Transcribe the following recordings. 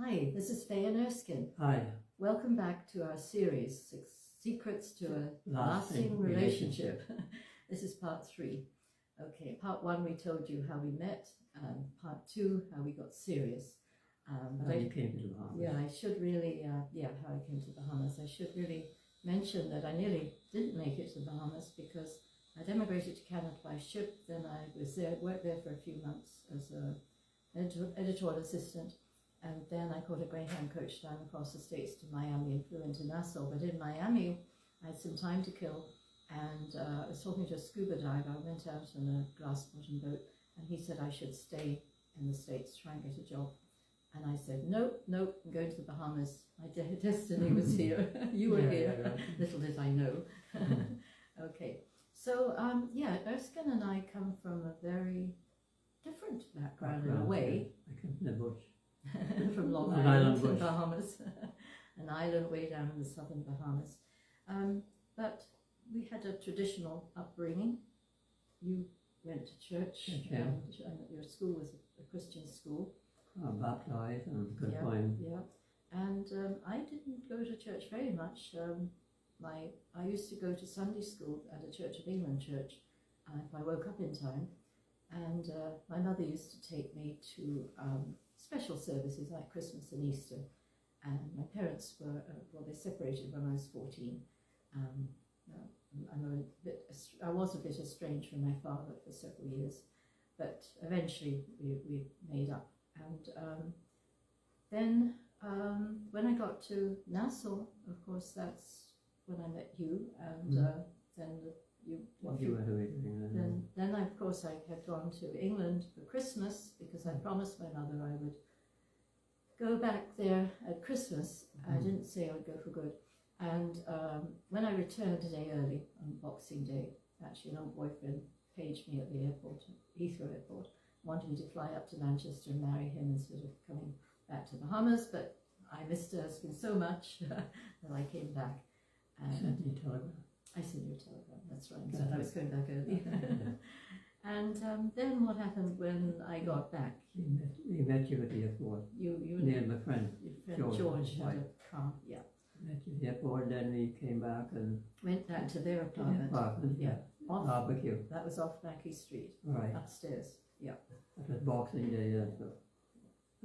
Hi, this is Faye and Erskine. Hi. Welcome back to our series, Secrets to a Lasting Relationship. This is part 3. Okay, part 1 we told you how we met, part 2 how we got serious. How you came to the Bahamas. Yeah, I should really, how I came to the Bahamas. I should really mention that I nearly didn't make it to the Bahamas because I'd emigrated to Canada by ship, then I was there, worked there for a few months as an editorial assistant. And then I caught a Greyhound coach down across the States to Miami and flew into Nassau. But in Miami, I had some time to kill, and I was talking to a scuba diver. I went out on a glass-bottom boat, and he said I should stay in the States, try and get a job. And I said, nope, I'm going to the Bahamas. My destiny was here. You were here. Right. Little did I know. Okay, so Erskine and I come from a very different background in a way. I come from the bush. From Long An Island island to bush. Bahamas, an island way down in the southern Bahamas. But we had a traditional upbringing. You went to church, Yeah. and your school was a Christian school. Baptized and could Yeah, find. yeah. And I didn't go to church very much. I used to go to Sunday school at a Church of England church if I woke up in time. And my mother used to take me to special services like Christmas and Easter. And my parents were, they separated when I was 14. I was a bit estranged from my father for several years, but eventually we made up. And then when I got to Nassau, of course, that's when I met you, and then you went away to England. Then of course I had gone to England for Christmas because I promised my mother I would go back there at Christmas. I didn't say I would go for good. And when I returned a day early on Boxing Day, actually an old boyfriend paged me at the airport, Heathrow Airport, wanted me to fly up to Manchester and marry him instead of coming back to Bahamas, but I missed Erskine so much that I came back. Sent you a telegram. I sent you a telegram, that's right, so I was going back early. And then what happened when I got back? We met you at the airport. You Me and my friend. your friend George had a car, yeah. Met you at the airport, then we came back and Went back to their apartment. yeah. Off, Barbecue. that was off Mackey Street, Right. upstairs, yeah. That was Boxing Day, yeah. So.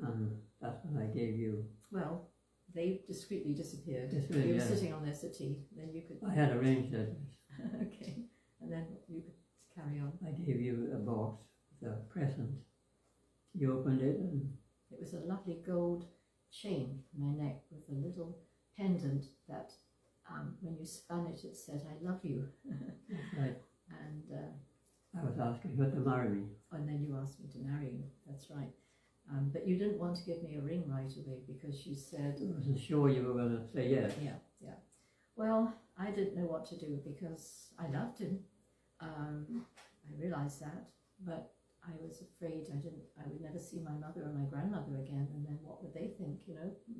And that's when I gave you. Well, they discreetly disappeared. Disappeared, You were yeah. sitting on their settee, then you could... I had arranged it. Okay, and then you could carry on. I gave you a box with a present. You opened it and It was a lovely gold chain for my neck with a little pendant that when you spun it, it said, I love you. right. And I was asking her to marry me. then you asked me to marry you, that's right. But you didn't want to give me a ring right away because you said... I wasn't sure you were going to say yes. Yeah. Well, I didn't know what to do because I loved him. I realised that, but I was afraid I would never see my mother or my grandmother again, and then what would they think,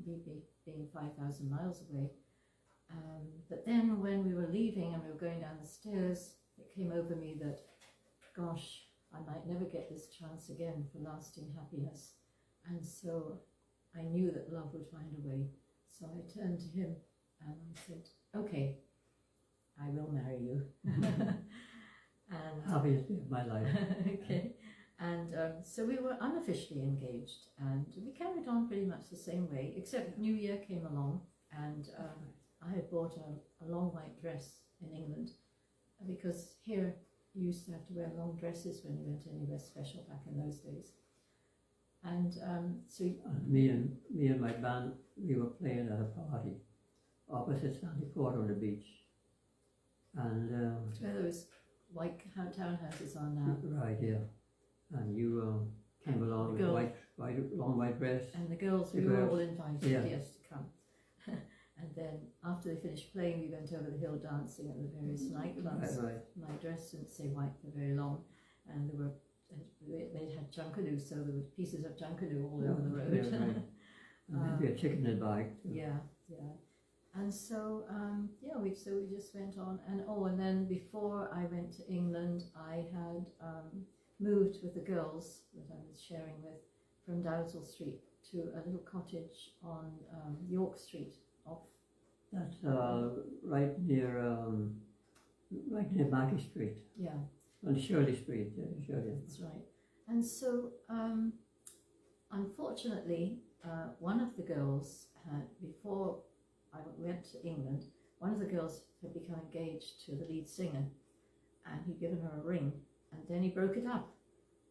me being 5,000 miles away. But then when we were leaving and we were going down the stairs, it came over me that, gosh, I might never get this chance again for lasting happiness. And so I knew that love would find a way. So I turned to him and I said, okay, I will marry you. And Happiest day of my life. okay. And so we were unofficially engaged, and we carried on pretty much the same way, except New Year came along, and I had bought a long white dress in England, because here you used to have to wear long dresses when you went anywhere special back in those days. And so me and my band, we were playing at a party opposite Sandy Port on the beach. And where those white townhouses are now. right, yeah. And you came along with long white dress. And the girls, we were all invited, yes, to come. And then after they finished playing, we went over the hill dancing at the various nightclubs. Right. My dress didn't stay white for very long, and they had junkanoo, so there were pieces of junkanoo all over the road. Yeah, right. And maybe a chicken in the bag. Yeah. And so we just went on, and then before I went to England, I had moved with the girls that I was sharing with from Dowsall Street to a little cottage on York Street off. That's right near Mackey Street. Yeah. On Shirley Street, Shirley. That's right. And so, unfortunately, one of the girls had, before I went to England, one of the girls had become engaged to the lead singer, and he'd given her a ring, and then he broke it up,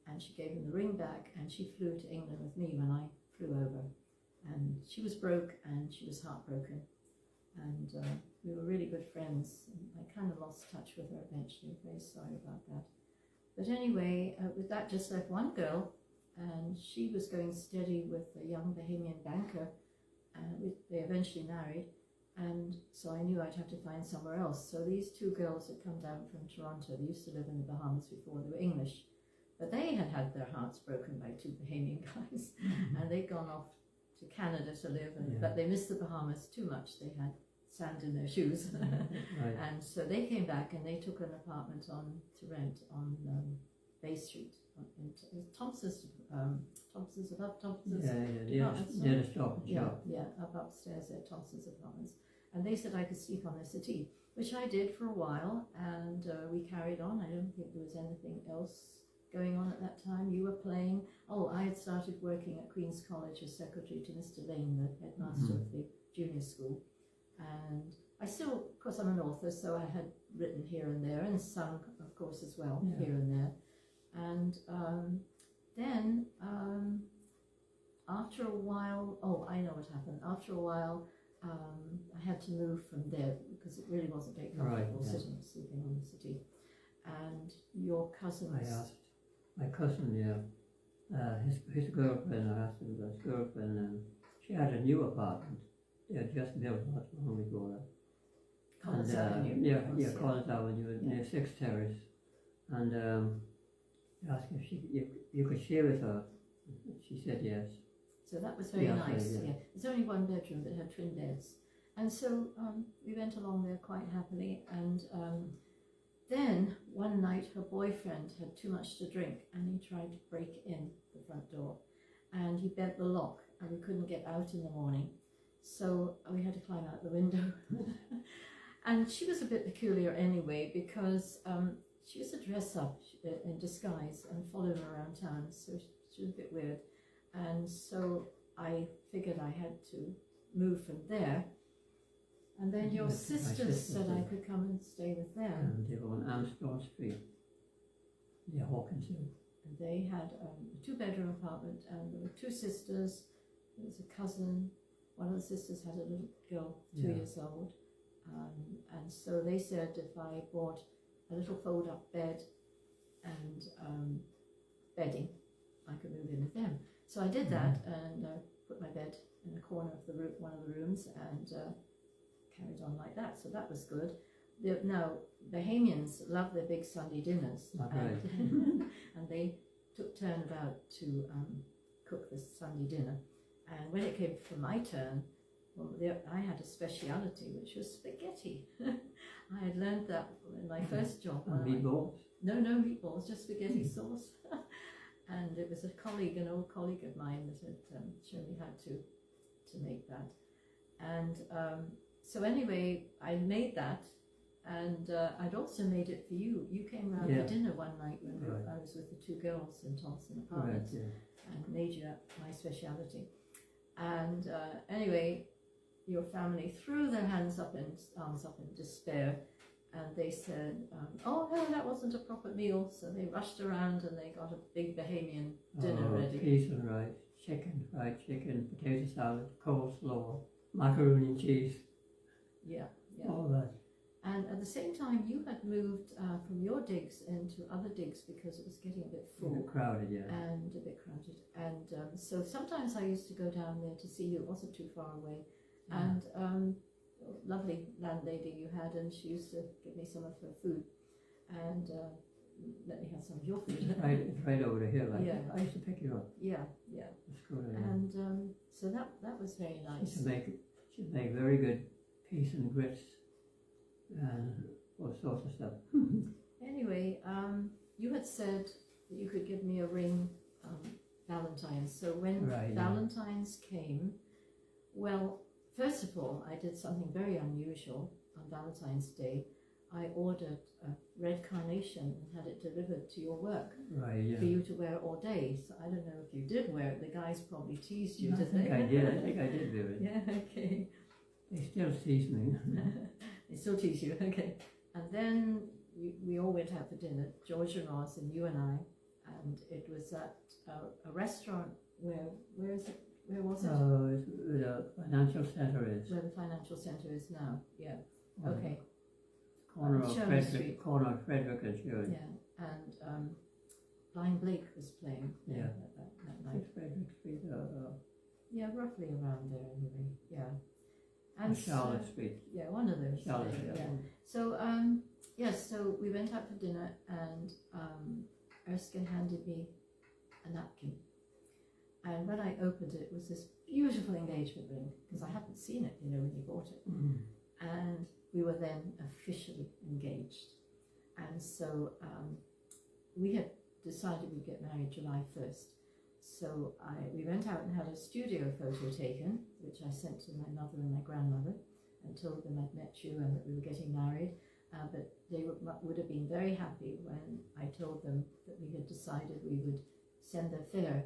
and she gave him the ring back, and she flew to England with me when I flew over, and she was broke, and she was heartbroken, and we were really good friends, and I kind of lost touch with her eventually. Very sorry about that. But anyway, with that just left one girl, and she was going steady with a young Bahamian banker, and they eventually married, and so I knew I'd have to find somewhere else. So these two girls had come down from Toronto. They used to live in the Bahamas before. They were English, but they had had their hearts broken by two Bahamian guys, and they'd gone off to Canada to live, but they missed the Bahamas too much. They had sand in their shoes. Right. And so they came back and they took an apartment to rent on Bay Street, in Thompson's above Thompson's. Near the Stop and Shop. Yeah, up upstairs at Thompson's apartments. And they said I could sleep on their settee, which I did for a while, and we carried on. I don't think there was anything else going on at that time. You were playing. Oh, I had started working at Queen's College as secretary to Mr. Lane, the headmaster of the junior school. And I still, of course, I'm an author, so I had written here and there, and sung, of course, as well, here and there. And then, after a while, I know what happened. After a while, I had to move from there because it really wasn't very comfortable sleeping on the settee. And your cousins... I asked my cousin, his girlfriend, I asked him about his girlfriend, and she had a new apartment. They had just built not long before that. Collins Avenue. Yeah, Collins Avenue, near 6th Terrace. And asked if you could share with her. She said yes. So that was very nice. Yeah. It's only one bedroom, but it had twin beds. And so we went along there quite happily. And then one night her boyfriend had too much to drink, and he tried to break in the front door. And he bent the lock, and we couldn't get out in the morning. So we had to climb out the window. And she was a bit peculiar anyway, because she used to dress up in disguise and follow him around town, so she was a bit weird. And so I figured I had to move from there. And then your sisters said I could come and stay with them. And they were on Amsterdam Street, near Hawkinson. And they had a 2-bedroom apartment, and there were 2 sisters. There was a cousin. One of the sisters had a little girl, 2 years old. And so they said if I bought a little fold-up bed and bedding, I could move in with them. So I did that, and put my bed in a corner of one of the rooms, and carried on like that. So that was good. Now, Bahamians love their big Sunday dinners, and they took turnabout to cook this Sunday dinner. And when it came for my turn, well, I had a speciality, which was spaghetti. I had learned that in my first job. Meatballs? No meatballs, just spaghetti sauce. And it was an old colleague of mine that had shown me how to make that. And so anyway, I made that, and I'd also made it for you. You came round for dinner one night when I was with the 2 girls in Thompson Apartments, and made you my speciality. And anyway, your family threw their arms up in despair, and they said, oh no, that wasn't a proper meal. So they rushed around and they got a big Bahamian dinner ready. Peas and rice, fried chicken, potato salad, coleslaw, macaroni and cheese. Yeah. All that. And at the same time, you had moved from your digs into other digs because it was getting a bit full. A bit crowded, And a bit crowded. And so sometimes I used to go down there to see you. It wasn't too far away. And lovely landlady you had, and she used to give me some of her food and let me have some of your food. It's right over here. I used to pick you up. Yeah. And so that was very nice. She'd make very good peas and grits and all sorts of stuff. Anyway, you had said that you could give me a ring Valentine's. So when Right, yeah. Valentine's came, well, first of all, I did something very unusual on Valentine's Day. I ordered a red carnation and had it delivered to your work Right, yeah. for you to wear all day. So I don't know if you did wear it. The guys probably teased you, I did think they? I did. I think I did do it. Yeah, okay. They still tease me. They still tease you, okay. And then we all went out for dinner, George and Ross and you and I, and it was at a restaurant where was it? It's where the financial centre is. where the financial centre is now. Yeah. On Okay. the Corner of Sherman Frederick, Street. corner of Frederick and Stirling. Yeah. And Blind Blake was playing Yeah. that night. Frederick Street, Yeah, roughly around there anyway. Yeah. And Charlotte Street. yeah, one of those. Charlotte, yeah. yeah. So yes, so we went out for dinner, and Erskine handed me a napkin, and when I opened it, it was this beautiful engagement ring, because I hadn't seen it, you know, when you bought it. Mm. And we were then officially engaged. And so we had decided we'd get married July 1st. So we went out and had a studio photo taken, which I sent to my mother and my grandmother, and told them I'd met you and that we were getting married. But they would have been very happy when I told them that we had decided we would send their fare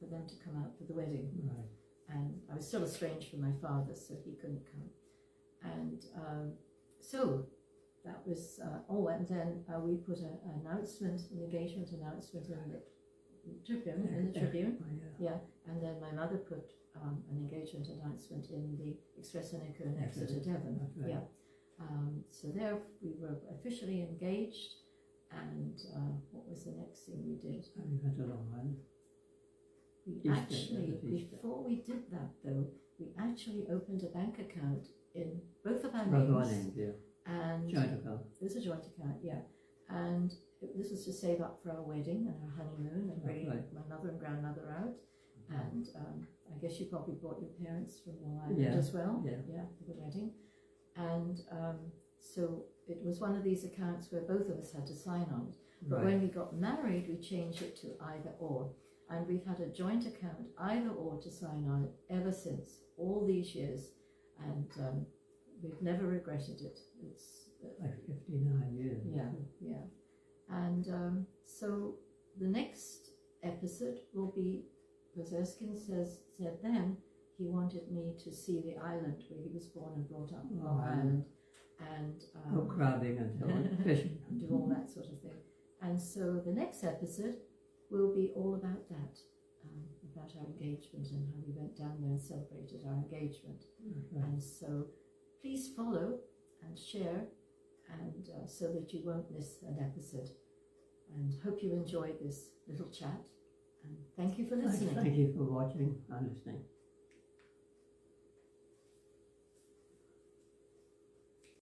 for them to come out for the wedding. Right. And I was still estranged from my father, so he couldn't come. And so that was, and then we put an announcement, an engagement announcement in the Tribune, yeah, and then my mother put an engagement announcement in the Express and Echo in Exeter, Devon, Right. yeah. So there we were officially engaged, and what was the next thing we did? And we went along and We Easter, actually, that was Easter. before we did that though, we actually opened a bank account in both of our both names. our names, yeah. And Joint account. it was a joint account, yeah. And this was to save up for our wedding and our honeymoon and bringing Right. my mother and grandmother out. And I guess you probably brought your parents from Long Island Yeah, as well, yeah. for the wedding. And so it was one of these accounts where both of us had to sign on it. But Right. when we got married, we changed it to either or. And we've had a joint account, either or, to sign on it ever since, all these years. And we've never regretted it. It's Like 59 years. yeah. And so the next episode will be, because Erskine said then he wanted me to see the island where he was born and brought up, Long Island, and Go crabbing and so on, fishing. do all that sort of thing. And so the next episode will be all about that, about our engagement and how we went down there and celebrated our engagement. Right. And so please follow and share, and so that you won't miss an episode. And hope you enjoyed this little chat. And thank you for listening. Thank you for watching and listening.